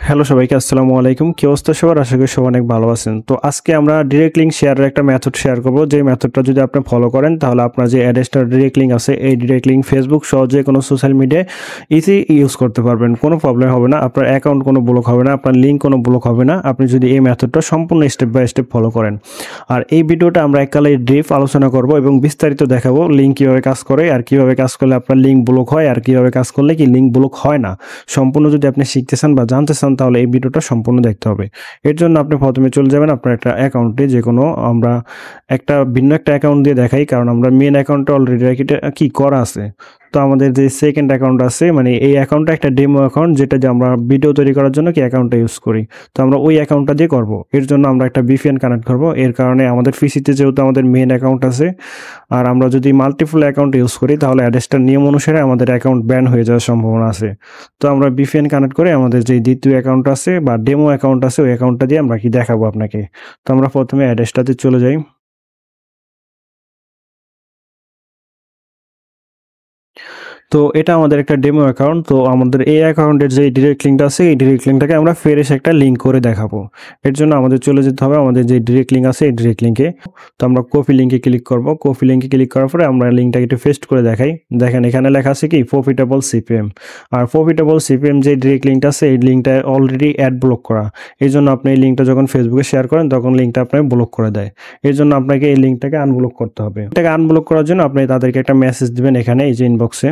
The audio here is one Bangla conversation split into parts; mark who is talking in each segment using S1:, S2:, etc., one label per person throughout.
S1: হ্যালো সবাইকে আসসালামু আলাইকুম। কি অবস্থা সবার? আশা করি সবাই অনেক ভালো আছেন। তো আজকে আমরা ডিরেক্ট লিঙ্ক শেয়ারের একটা মেথড শেয়ার করব। যে মেথডটা যদি আপনি ফলো করেন তাহলে আপনার যে অ্যাড্রেসটার ডিরেক্ট লিঙ্ক আছে এই ডিরেক্ট লিঙ্ক ফেসবুক সহ যেকোনো সোশ্যাল মিডিয়ায় ইজি ইউজ করতে পারবেন। কোনো প্রবলেম হবে না। আপনার অ্যাকাউন্ট কোনো ব্লক হবে না, আপনার লিঙ্ক কোনো ব্লক হবে না। আপনি যদি এই মেথডটা সম্পূর্ণ স্টেপ বাই স্টেপ ফলো করেন। আর এই ভিডিওটা আমরা এককালে ব্রিফ আলোচনা করব এবং বিস্তারিত দেখাবো লিঙ্ক কীভাবে কাজ করে আর কীভাবে কাজ করলে আপনার লিঙ্ক ব্লক হয় আর কীভাবে কাজ করলে কি লিঙ্ক ব্লক হয় না। সম্পূর্ণ যদি আপনি শিখতে চান বা জানতে চান তাহলে এই ভিডিওটা সম্পূর্ণ দেখতে হবে। এর জন্য আপনি প্রথমে চলে যাবেন আপনার একটা অ্যাকাউন্টে, যেকোনো আমরা ভিন্ন একটা অ্যাকাউন্ট দিয়ে দেখাই, কারণ আমরা মেন অ্যাকাউন্টে অলরেডি কি করা আছে। তো আমাদের যে সেকেন্ড অ্যাকাউন্ট আছে, মানে এই অ্যাকাউন্টটা একটা ডেমো অ্যাকাউন্ট, যেটা যে আমরা ভিডিও তৈরি করার জন্য কি অ্যাকাউন্টটা ইউজ করি। তো আমরা ওই অ্যাকাউন্টটা দিয়ে করব। এর জন্য আমরা একটা VPN কানেক্ট করব। এর কারণে আমাদের পিসিতে যেহেতু আমাদের মেন অ্যাকাউন্ট আছে, আর আমরা যদি মাল্টিপল অ্যাকাউন্ট ইউজ করি তাহলে অ্যাড্রেসটার নিয়ম অনুসারে আমাদের অ্যাকাউন্ট ব্যান হয়ে যাওয়ার সম্ভাবনা আছে। তো আমরা VPN কানেক্ট করে আমাদের যে দ্বিতীয় অ্যাকাউন্ট আছে বা ডেমো অ্যাকাউন্ট আছে ওই অ্যাকাউন্টটা দিয়ে আমরা কি দেখাবো আপনাকে। তো আমরা প্রথমে অ্যাড্রেসটাতে চলে যাই। তো এটা আমাদের একটা ডেমো অ্যাকাউন্ট। তো আমাদের এই অ্যাকাউন্টের যে ডিরেক্ট লিঙ্কটা আছে এই ডিরেক্ট লিঙ্কটাকে আমরা ফ্রেশ একটা লিঙ্ক করে দেখাবো। এর জন্য আমাদের চলে যেতে হবে আমাদের যে ডিরেক্ট লিঙ্ক আছে এই ডিরেক্ট লিঙ্কে। তো আমরা কপি লিঙ্কে ক্লিক করব। কপি লিঙ্কে ক্লিক করার পরে আমরা লিঙ্কটাকে একটু পেস্ট করে দেখাই। দেখেন এখানে লেখা আছে কি প্রফিটেবল CPM। আর প্রফিটেবল CPM যে ডিরেক্ট লিঙ্কটা আছে এই লিঙ্কটা অলরেডি অ্যাড ব্লক করা। এই জন্য আপনি এই লিঙ্কটা যখন ফেসবুকে শেয়ার করেন তখন লিঙ্কটা আপনাকে ব্লক করে দেয়। এর জন্য আপনাকে এই লিঙ্কটাকে আনব্লক করতে হবে। এটাকে আনব্লক করার জন্য আপনি তাদেরকে একটা মেসেজ দিবেন এখানে এই যে ইনবক্সে।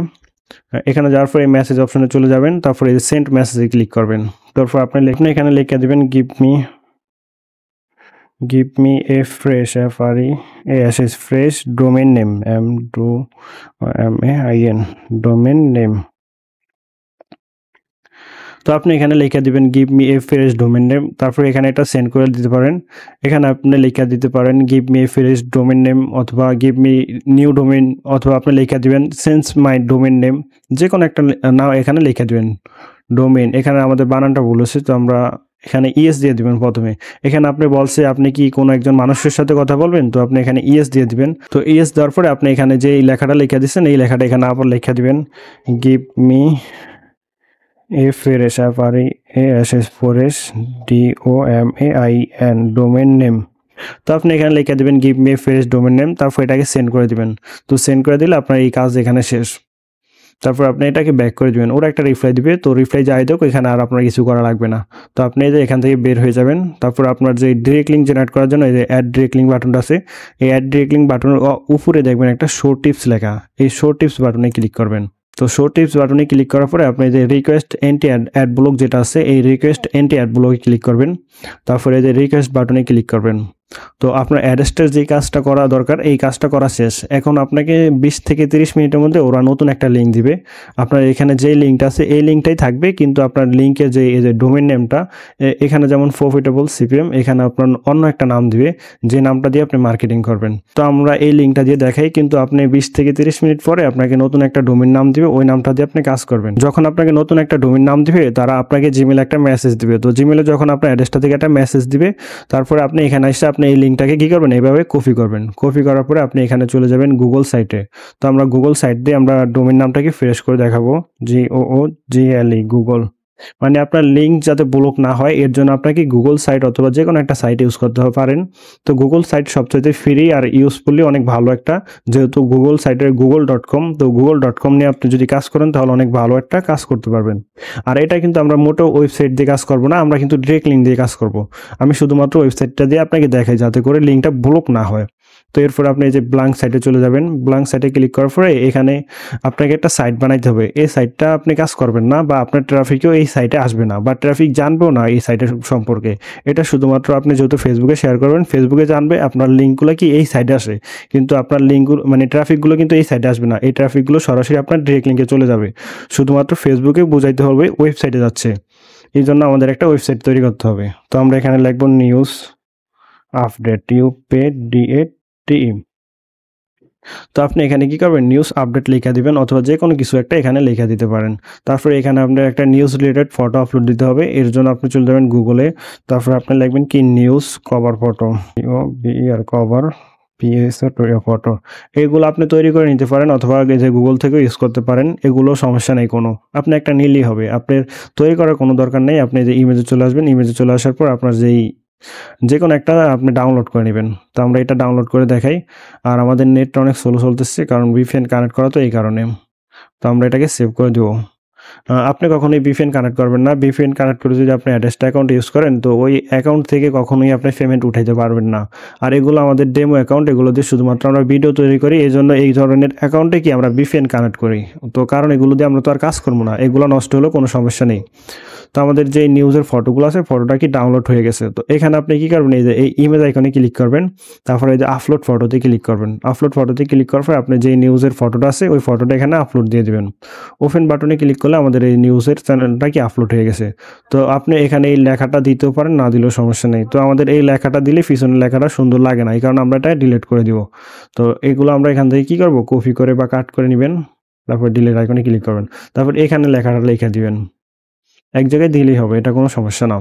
S1: এখানে যাওয়ার পরে এই মেসেজ অপশনে চলে যাবেন, তারপরে এই সেন্ড মেসেজে ক্লিক করবেন। তারপর আপনি এখানে লিখে দিবেন give me a fresh fresh domain name domain name। তো আপনি এখানে লিখে দিবেন give me a fresh domain name। তারপরে এখানে এটা সেন্ড করে দিতে পারেন। এখানে আপনি লিখে দিতে পারেন give me a fresh domain name অথবা give me new domain, অথবা আপনি লিখে দিবেন change my domain name। যে কোনো একটা নাম এখানে লিখে দিবেন। ডোমেইন এখানে আমাদের বানানটা ভুল হচ্ছে, তো আমরা এখানে ইএস দিয়ে দিবেন প্রথমে। এখানে আপনি বলছে আপনি কি কোনো একজন মানুষের সাথে কথা বলবেন, তো আপনি এখানে ইএস দিয়ে দিবেন। তো ইএস দেওয়ার পরে আপনি এখানে যে এই লেখাটা লিখে দিচ্ছেন এই লেখাটা এখানে আবার লিখে দিবেন give me a fresh fresh DOMAIN domain name। তো আপনি এখানে লিখে দিবেন give me a fresh domain name, তারপর এটাকে সেন্ড করে দিবেন। তো সেন্ড করে দিলে আপনার এই কাজ এখানে শেষ। তারপর আপনি এটাকে ব্যাক করে দিবেন। ওরা একটা রিপ্লাই দিবে, তো রিপ্লাই যাই হোক এখানে আর আপনার কিছু করা লাগবে না। তো আপনি এই যে এখান থেকে বের হয়ে যাবেন। তারপর আপনার যে ডিরেক্ট লিঙ্ক জেনারেট করার জন্য এই যে অ্যাড ডিরেক্ট লিঙ্ক বাটনটা আছে, এই অ্যাড ডিরেক্ট লিঙ্ক বাটনের উপরে দেখবেন একটা শো টিপস লেখা। এই শো টিপস বাটনে ক্লিক করবেন। তো শো টিপস বাটনে ক্লিক করার পরে আপনি যে রিকোয়েস্ট এন্টি অ্যাড ব্লক যেটা আছে এই রিকোয়েস্ট এন্টি অ্যাড ব্লকে ক্লিক করবেন। তারপরে এই যে রিকোয়েস্ট বাটনে ক্লিক করবেন। তো আপনার অ্যাড্রেসটার যে কাজটা করা দরকার এই কাজটা করা শেষ। এখন আপনাকে 20 থেকে 30 মিনিটের মধ্যে ওরা নতুন একটা লিঙ্ক দিবে। আপনার এখানে যে লিঙ্কটা আছে এই লিঙ্কটাই থাকবে, কিন্তু আপনার লিঙ্কের যে এই যে ডোমেইন নেমটা এখানে যেমন প্রফিটেবল CPM, এখানে আপনার অন্য একটা নাম দিবে যে নামটা দিয়ে আপনি মার্কেটিং করবেন। তো আমরা এই লিঙ্কটা দিয়ে দেখাই, কিন্তু আপনি 20 থেকে 30 মিনিট পরে আপনাকে নতুন একটা ডোমেইন নাম দিবে, ওই নামটা দিয়ে আপনি কাজ করবেন। যখন আপনাকে নতুন একটা ডোমেইন নাম দিবে তারা আপনাকে জিমেলে একটা মেসেজ দিবে। তো জিমেলে যখন আপনার অ্যাড্রেসটা থেকে একটা মেসেজ দিবে, তারপরে আপনি এখানে এসে আপনি এই লিঙ্কটাকে কি করবেন, এইভাবে কপি করবেন। কপি করার পরে আপনি এখানে চলে যাবেন গুগল সাইটে। তো আমরা গুগল সাইট দিয়ে আমরা ডোমেইন নামটাকে ফ্রেশ করে দেখাবো GOOGLE গুগল। মানে আপনার লিঙ্ক যাতে ব্লক না হয় এর জন্য আপনাকে গুগল সাইট অথবা যে কোনো একটা সাইট ইউজ করতে পারেন। তো গুগল সাইট সবচেয়ে ফ্রি আর ইউজফুলি অনেক ভালো একটা, যেহেতু গুগল সাইটের google.com, তো google.com নিয়ে আপনি যদি কাজ করেন তাহলে অনেক ভালো একটা কাজ করতে পারবেন। আর এটা কিন্তু আমরা মোটেও ওয়েবসাইট দিয়ে কাজ করব না, আমরা কিন্তু ডিরেক্ট লিঙ্ক দিয়ে কাজ করব। আমি শুধুমাত্র ওয়েবসাইটটা দিয়ে আপনাকে দেখাই যাতে করে লিঙ্কটা ব্লক না হয়। তো এরপর আপনি এই যে ব্ল্যাঙ্ক সাইটে চলে যাবেন। ব্ল্যাঙ্ক সাইটে ক্লিক করার পরে এখানে আপনাকে একটা সাইট বানাইতে হবে। এই সাইটটা আপনি কাজ করবেন না বা আপনার ট্রাফিকও এই সাইটে আসবে না বা ট্রাফিক জানবেও না এই সাইটের সম্পর্কে। এটা শুধুমাত্র আপনি যেহেতু ফেসবুকে শেয়ার করবেন, ফেসবুকে জানবে আপনার লিঙ্কগুলো কি এই সাইটে আসে, কিন্তু আপনার লিঙ্কগুলো মানে ট্রাফিকগুলো কিন্তু এই সাইটে আসবে না। এই ট্রাফিকগুলো সরাসরি আপনার ডিরেক্ট লিঙ্কে চলে যাবে। শুধুমাত্র ফেসবুকে বোঝাইতে হবে ওয়েবসাইটে যাচ্ছে। এই জন্য আমাদের একটা ওয়েবসাইট তৈরি করতে হবে। তো আমরা এখানে লিখব নিউজ আপডেট UPDATE। তো আপনি এখানে কি করবেন, নিউজ আপডেট লেখা দিবেন অথবা যে কোনো কিছু একটা এখানে লেখা দিতে পারেন। তারপরে এখানে আপনার একটা নিউজ রিলেটেড ফটো আপলোড দিতে হবে। এর জন্য আপনি চলে যাবেন গুগলে। তারপরে আপনি লিখবেন কি news cover photo, cover photo এগুলো আপনি তৈরি করে নিতে পারেন অথবা এই যে গুগল থেকেও ইউজ করতে পারেন। এগুলো সমস্যা নেই কোনো। আপনি একটা নিলেই হবে। আপনার তৈরি করার কোনো দরকার নেই। আপনি যে ইমেজে চলে আসবেন, ইমেজে চলে আসার পর আপনার যেকোনো একটা আপনি ডাউনলোড করে নেবেন। তো আমরা এটা ডাউনলোড করে দেখাই। আর আমাদের নেটটা অনেক স্লো চলতেছে কারণ VPN কানেক্ট করা তো এই কারণে। তো আমরা এটাকে সেভ করে দেবো। আপনি কখনোই VPN কানেক্ট করবেন না। VPN কানেক্ট করে যদি আপনি অ্যাডেস্টা অ্যাকাউন্ট ইউজ করেন তো ওই অ্যাকাউন্ট থেকে কখনোই আপনি পেমেন্ট উঠাইতে পারবেন না। আর এগুলো আমাদের ডেমো অ্যাকাউন্ট, এগুলো দিয়ে শুধুমাত্র আমরা ভিডিও তৈরি করি। এইজন্য এই ধরনের অ্যাকাউন্টে কি আমরা VPN কানেক্ট করি। তো কারণ এগুলো দিয়ে আমরা তো আর কাজ করবো না। এগুলো নষ্ট হলেও কোনো সমস্যা নেই। তো আমাদের যে নিউজের ফটোগুলো আছে, ফটোটা কি ডাউনলোড হয়ে গেছে। তো এখানে আপনি কি করবেন, এই যে এই ইমেজ আইকনে ক্লিক করবেন, তারপরে এই যে আপলোড ফটোতে ক্লিক করবেন। আপলোড ফটোতে ক্লিক করার পর আপনি যে নিউজের ফটোটা আছে ওই ফটোটা এখানে আপলোড দিয়ে দিবেন। ওপেন বাটনে ক্লিক করলে আমাদের এই নিউজের চ্যানেলটা কি আপলোড হয়ে গেছে। তো আপনি এখানে এই লেখাটা দিতেও পারেন, না দিলেও সমস্যা নেই। তো আমাদের এই লেখাটা দিলে পিছনের লেখাটা সুন্দর লাগে না, এই কারণে আমরা এটা ডিলিট করে দিব। তো এগুলো আমরা এখান থেকে কি করব, কপি করে বা কাট করে নেবেন, তারপর ডিলিট আইকনে ক্লিক করবেন, তারপর এখানে লেখাটা লিখে দিবেন। এক জায়গায় দিলেই হবে, এটা কোনো সমস্যা না।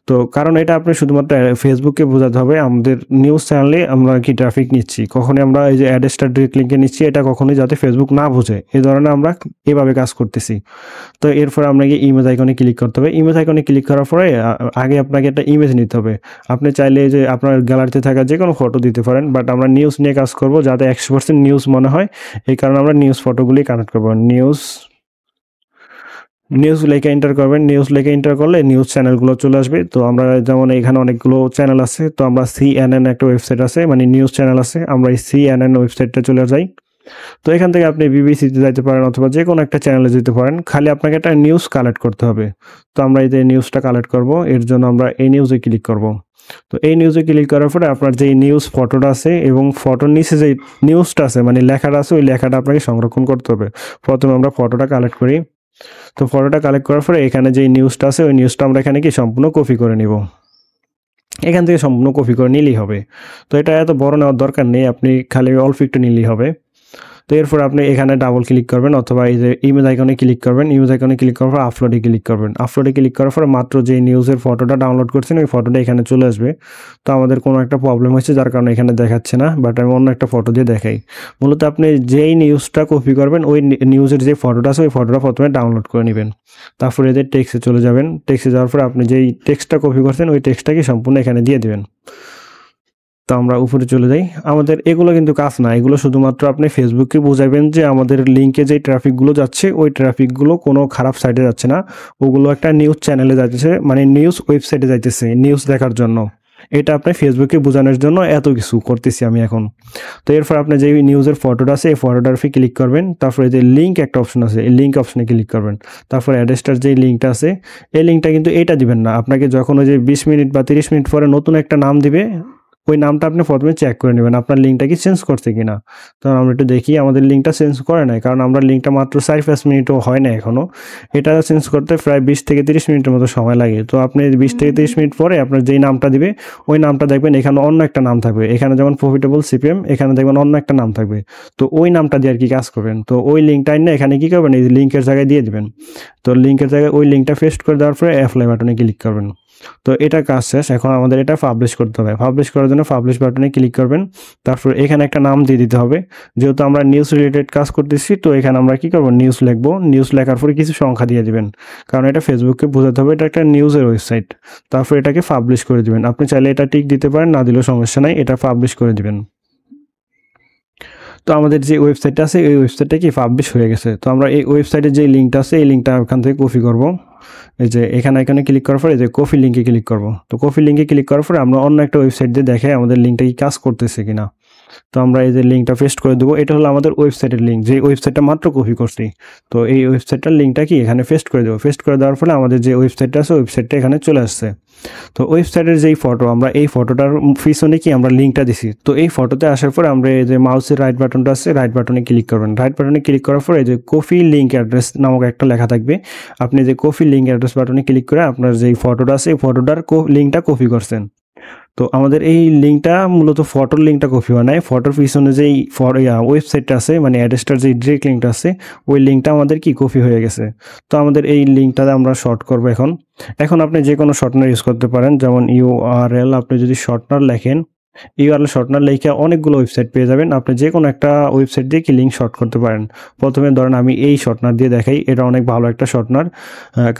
S1: তো কারণ এটা আপনি শুধুমাত্র ফেসবুককে বোঝাতে হবে আমাদের নিউজ চ্যানেলে আমরা কি ট্রাফিক নিচ্ছি, কখনোই আমরা এই যে অ্যাডেস্টার ডিরেক্ট লিঙ্কে নিচ্ছি এটা কখনোই যাতে ফেসবুক না বোঝে, এই ধরনের আমরা এভাবে কাজ করতেছি। তো এরপর আপনাকে ইমেজ আইকনে ক্লিক করতে হবে। ইমেজ আইকনে ক্লিক করার পরে আগে আপনাকে একটা ইমেজ নিতে হবে। আপনি চাইলে যে আপনার গ্যালারিতে থাকা যে কোনো ফটো দিতে পারেন, বাট আমরা নিউজ নিয়ে কাজ করব যাতে 100% নিউজ মনে হয়, এই কারণে আমরা নিউজ ফটোগুলি কানেক্ট করবো। নিউজ লেখে এন্টার করবেন। নিউজ লেখে এন্টার করলে নিউজ চ্যানেলগুলো চলে আসবে। তো আমরা যেমন এখানে অনেকগুলো চ্যানেল আছে, তো আমরা CNN একটা ওয়েবসাইট আছে, মানে নিউজ চ্যানেল আছে, আমরা এই CNN ওয়েবসাইটটা চলে যাই। তো এখান থেকে আপনি বিবিসিতে যাইতে পারেন অথবা যে কোনো একটা চ্যানেলে যেতে পারেন, খালি আপনাকে একটা নিউজ কালেক্ট করতে হবে। তো আমরা এই যে নিউজটা কালেক্ট করব, এর জন্য আমরা এই নিউজে ক্লিক করব। তো এই নিউজে ক্লিক করার পরে আপনার যে নিউজ ফটোটা আছে এবং ফটোর নিচে যে নিউজটা আছে মানে লেখাটা আছে, ওই লেখাটা আপনাকে সংরক্ষণ করতে হবে। প্রথমে আমরা ফটোটা কালেক্ট করি। তো ফটোটা কালেক্ট করার পরে এখানে যে নিউজটা আছে ওই নিউজটা আমরা এখানে কি সম্পূর্ণ কপি করে নিব। এখান থেকে সম্পূর্ণ কপি করে নিলেই হবে। তো এটা এত বড় নেওয়ার দরকার নেই, আপনি খালি অল্প একটু নিলেই হবে। তো এরপর আপনি এখানে ডাবল ক্লিক করবেন অথবা এই যে ইমেজ আইকনে ক্লিক করবেন। ইমেজ আইকনে ক্লিক করার পর আপলোডে ক্লিক করবেন। আপলোডে ক্লিক করার পর মাত্র যে নিউজের ফটোটা ডাউনলোড করছেন ওই ফটোটা এখানে চলে আসবে। তো আমাদের কোনো একটা প্রবলেম হয়েছে যার কারণে এখানে দেখাচ্ছে না, বাট আমি অন্য একটা ফটো দিয়ে দেখাই। মূলত আপনি যেই নিউজটা কপি করবেন ওই নিউজের যে ফটোটা আছে ওই ফটোটা প্রথমে ডাউনলোড করে নেবেন। তারপরে এদের টেক্সটে চলে যাবেন। টেক্সটে যাওয়ার পর আপনি যেই টেক্সটটা কপি করছেন ওই টেক্সটটাকে সম্পূর্ণ এখানে দিয়ে দেবেন। তো আমরা উপরে চলে যাই। আমাদের এগুলো কিন্তু কাজ না, এগুলো শুধুমাত্র আপনি ফেসবুককে বোঝাবেন যে আমাদের লিঙ্কে যে ট্রাফিকগুলো যাচ্ছে ওই ট্রাফিকগুলো কোনো খারাপ সাইটে যাচ্ছে না, ওগুলো একটা নিউজ চ্যানেলে যাচ্ছে, মানে নিউজ ওয়েবসাইটে যাইতেছে নিউজ দেখার জন্য। এটা আপনি ফেসবুকে বোঝানোর জন্য এত কিছু করতেছি আমি এখন। তো এরপর আপনি যে নিউজের ফটোটা আছে এই ফটোটার উপরে ক্লিক করবেন। তারপরে যে লিঙ্ক একটা অপশন আছে, এই লিঙ্ক অপশনে ক্লিক করবেন। তারপরে অ্যাড্রেসটার যে লিঙ্কটা আছে এই লিঙ্কটা কিন্তু এটা দিবেন না, আপনাকে যখন ওই যে 20 মিনিট বা 30 মিনিট পরে নতুন একটা নাম দিবে ওই নামটা আপনি প্রথমে চেক করে নেবেন আপনার লিঙ্কটা কি চেঞ্জ করছে কিনা। তো আমরা একটু দেখি, আমাদের লিঙ্কটা চেঞ্জ করে নাই, কারণ আমরা লিঙ্কটা মাত্র 4-5 মিনিটও হয় না এখনও। এটা চেঞ্জ করতে প্রায় 20 থেকে 30 মিনিটের মতো সময় লাগে। তো আপনি 20 থেকে 30 মিনিট পরে আপনার যেই নামটা দিবে ওই নামটা দেখবেন এখানে অন্য একটা নাম থাকবে, এখানে যেমন প্রফিটেবল CPM, এখানে দেখবেন অন্য একটা নাম থাকবে। তো ওই নামটা দিয়ে আর কি কাজ করবেন। তো ওই লিঙ্কটা না এখানে কি করবেন, এই লিঙ্কের জায়গায় দিয়ে দিবেন। তো লিঙ্কের জায়গায় ওই লিঙ্কটা পেস্ট করে দেওয়ার পরে অ্যাপ্লাই বাটনে ক্লিক করবেন। তো এটা কাজ শেষ। এখন আমাদের এটা পাবলিশ করতে হবে। পাবলিশ করার জন্য পাবলিশ বাটনে ক্লিক করবেন। তারপর এখানে একটা নাম দিয়ে দিতে হবে। যেহেতু আমরা নিউজ রিলেটেড কাজ করতেছি তো এখানে আমরা কি করব, নিউজ লিখবো। নিউজ লেখার পরে কিছু সংখ্যা দিয়ে দিবেন, কারণ এটা ফেসবুককে বোঝাতে হবে এটা একটা নিউজের ওয়েবসাইট। তারপর এটাকে পাবলিশ করে দিবেন। আপনি চাইলে এটা টিক দিতে পারেন, না দিলেও সমস্যা নাই, এটা পাবলিশ করে দিবেন। তো আমাদের যে ওয়েবসাইটটা আছে এই ওয়েবসাইটটা কি পাবলিশ হয়ে গেছে। তো আমরা এই ওয়েবসাইটের যে লিঙ্কটা আছে এই লিঙ্কটা ওখান থেকে কপি করব। এই যে এখানে ক্লিক করার পরে এই যে কপি লিঙ্কে ক্লিক করব। তো কপি লিঙ্কে ক্লিক করার পরে আমরা অন্য একটা ওয়েবসাইট দিয়ে দেখে আমাদের লিঙ্কটা কি কাজ করতেছে কিনা। তো আমরা এই যে লিঙ্কটা পেস্ট করে দেবো। এটা হলো আমাদের ওয়েবসাইটের লিঙ্ক, যে ওয়েবসাইটটা মাত্র কপি করছি। তো এই ওয়েবসাইটটার লিঙ্কটা কি এখানে পেস্ট করে দেবো। পেস্ট করে দেওয়ার ফলে আমাদের যে ওয়েবসাইটটা আছে ওয়েবসাইটটা এখানে চলে আসছে। তো ওয়েবসাইটের যেই ফটো, আমরা এই ফটোটার পিছনে কি আমরা লিঙ্কটা দিছি। তো এই ফটোতে আসার পর আমরা এই যে মাউসের রাইট বাটনটা আছে রাইট বাটনে ক্লিক করবেন। রাইট বাটনে ক্লিক করার পর এই যে কপি লিঙ্ক অ্যাড্রেস নামক একটা লেখা থাকবে। আপনি যে কপি লিঙ্ক অ্যাড্রেস বাটনে ক্লিক করে আপনার যেই ফটোটা আছে এই ফটোটার লিঙ্কটা কপি করছেন। তো আমাদের এই লিঙ্কটা মূলত ফটোর লিঙ্কটা কপি হয় নাই, ফটোর পিছনে যেই ওয়েবসাইটটা আছে মানে অ্যাড্রেসটার যে ডিরেক্ট লিঙ্কটা আছে ওই লিঙ্কটা আমাদের কি কপি হয়ে গেছে। তো আমাদের এই লিঙ্কটাতে আমরা শর্ট করব। এখন আপনি যে কোনো শর্টনার ইউজ করতে পারেন, যেমন URL আপনি যদি শর্টনার লেখেন ইউআরএল শর্টনার লিখে অনেকগুলো ওয়েবসাইট পেয়ে যাবেন। আপনি যেকোনো একটা ওয়েবসাইট দিয়ে কি লিঙ্ক শর্ট করতে পারেন। প্রথমে ধরেন আমি এই শর্টনার দিয়ে দেখাই। এটা অনেক ভালো একটা শর্টনার।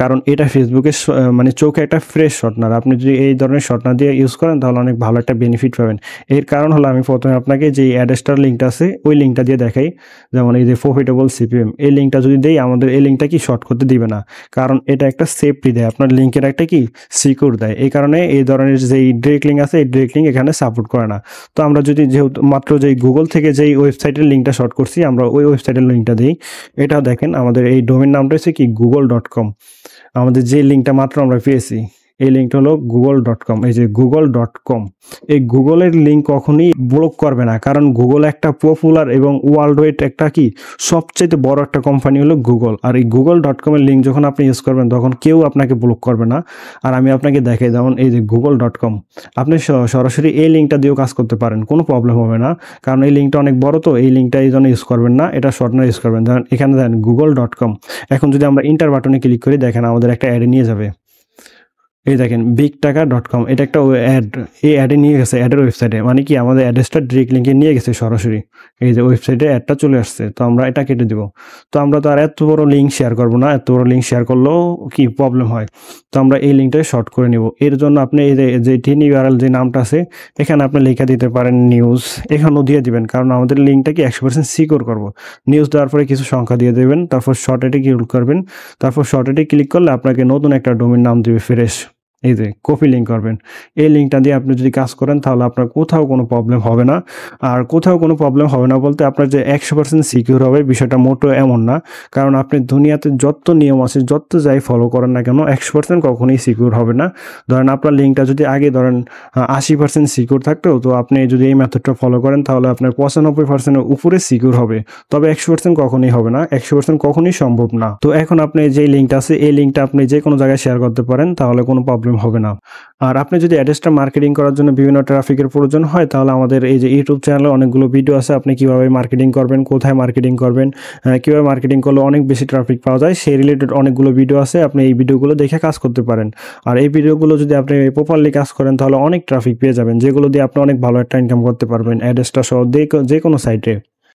S1: কারণ এটা ফেসবুকের মানে চোখে একটা ফ্রেশ শর্টনার। আপনি যদি এই ধরনের শর্টনার দিয়ে ইউজ করেন তাহলে অনেক ভালো একটা বেনিফিট পাবেন। এর কারণ হলো আমি প্রথমে আপনাকে যে অ্যাডস্টার লিঙ্কটা আছে ওই লিঙ্কটা দিয়ে দেখাই। যেমন এই যে প্রফিটেবল সিপিএম এই লিঙ্কটা যদি দেই আমাদের এই লিঙ্কটা কি শর্ট করতে দিবে না। কারণ এটা একটা সেফটি দেয়। আপনার লিঙ্কের একটা কি সিকিউর দেয়। এই কারণে এই ধরনের যেই ডিরেক্ট লিঙ্ক আছে এই ডিরেক্ট লিঙ্ক এখানে সাপোর্ট করে না। তো আমরা যদি যেহেতু মাত্র যেই গুগল থেকে যেই ওয়েবসাইটের লিঙ্কটা শর্ট করছি আমরা ওই ওয়েবসাইটের লিঙ্কটা দিই। এটা দেখেন আমাদের এই ডোমেইন নামটা হচ্ছে কি google.com। আমাদের যে লিঙ্কটা মাত্র আমরা পেয়েছি এই লিঙ্কটা হলো google.com। এই যে google.com এই গুগলের লিঙ্ক কখনোই ব্লক করবে না। কারণ গুগল একটা পপুলার এবং ওয়ার্ল্ড ওয়াইড একটা কি সবচেয়ে বড় একটা কোম্পানি হলো গুগল। আর এই google.com এর লিঙ্ক যখন আপনি ইউজ করবেন তখন কেউ আপনাকে ব্লক করবে না। আর আমি আপনাকে দেখাই যেমন এই যে google.com আপনি সরাসরি এই লিঙ্কটা দিয়েও কাজ করতে পারেন, কোনো প্রবলেম হবে না। কারণ এই লিঙ্কটা অনেক বড়, তো এই লিঙ্কটা এই জন্য ইউজ করবেন না, এটা শর্টনার ইউজ করবেন। যেমন এখানে দেখেন google.com। এখন যদি আমরা ইন্টার বাটনে ক্লিক করি দেখেন আমাদের একটা অ্যাডে নিয়ে যাবে। এই দেখেন bigtaka.com এটা একটা অ্যাড, এই অ্যাডে নিয়ে গেছে অ্যাডের ওয়েবসাইটে, মানে কি আমাদের অ্যাড্রেসটা ডিরেক্ট লিঙ্কে নিয়ে গেছে সরাসরি। এই যে ওয়েবসাইটে অ্যাডটা চলে আসছে, তো আমরা এটা কেটে দিব। তো আমরা তো আর এত বড় লিঙ্ক শেয়ার করবো না, এত বড় লিঙ্ক শেয়ার করলেও কি প্রবলেম হয়। তো আমরা এই লিঙ্কটা শর্ট করে নিব। এর জন্য আপনি এই যে টিন ইউআরএল যে নামটা আছে এখানে আপনি লিখে দিতে পারেন নিউজ, এখানেও দিয়ে দিবেন। কারণ আমাদের লিঙ্কটা কি 100% সিকিউর করবো। নিউজ দেওয়ার পরে কিছু সংখ্যা দিয়ে দেবেন, তারপর শর্টেটে ক্লিক করবেন। তারপর শর্টেটে ক্লিক করলে আপনাকে নতুন একটা ডোমেইন নাম দিবে ফ্রেশ। এই যে কপি লিঙ্ক করবেন। এই লিঙ্কটা দিয়ে আপনি যদি কাজ করেন তাহলে আপনার কোথাও কোনো প্রবলেম হবে না। আর কোথাও কোনো প্রবলেম হবে না বলতে আপনার যে 100% সিকিউর হবে বিষয়টা মোটেও এমন না। কারণ আপনি দুনিয়াতে যত নিয়ম আছে যত যাই ফলো করেন না কেন 100% কখনোই সিকিউর হবে না। ধরেন আপনার লিঙ্কটা যদি আগে ধরেন 80% সিকিউর থাকতো, তো আপনি যদি এই মেথডটা ফলো করেন তাহলে আপনার 95%-এর উপরে সিকিউর হবে। তবে 100% কখনোই হবে না, 100% কখনোই সম্ভব না। তো এখন আপনি যে লিঙ্কটা আছে এই লিঙ্কটা আপনি যে কোনো জায়গায় শেয়ার করতে পারেন, তাহলে কোনো প্রবলেম হবে না। আর আপনি যদি অ্যাড্রেসটা মার্কেটিং করার জন্য বিভিন্ন ট্রাফিকের প্রয়োজন হয় তাহলে আমাদের এই যে ইউটিউব চ্যানেলে অনেকগুলো ভিডিও আছে, আপনি কিভাবে মার্কেটিং করবেন, কোথায় মার্কেটিং করবেন, কিভাবে মার্কেটিং করলে অনেক বেশি ট্রাফিক পাওয়া যায় সেই রিলেটেড অনেকগুলো ভিডিও আছে। আপনি এই ভিডিওগুলো দেখে কাজ করতে পারেন। আর এই ভিডিওগুলো যদি আপনি প্রপারলি কাজ করেন তাহলে অনেক ট্রাফিক পেয়ে যাবেন, যেগুলো দিয়ে আপনি অনেক ভালো একটা ইনকাম করতে পারবেন অ্যাড্রেসটা সহ যে কোনো সাইটে।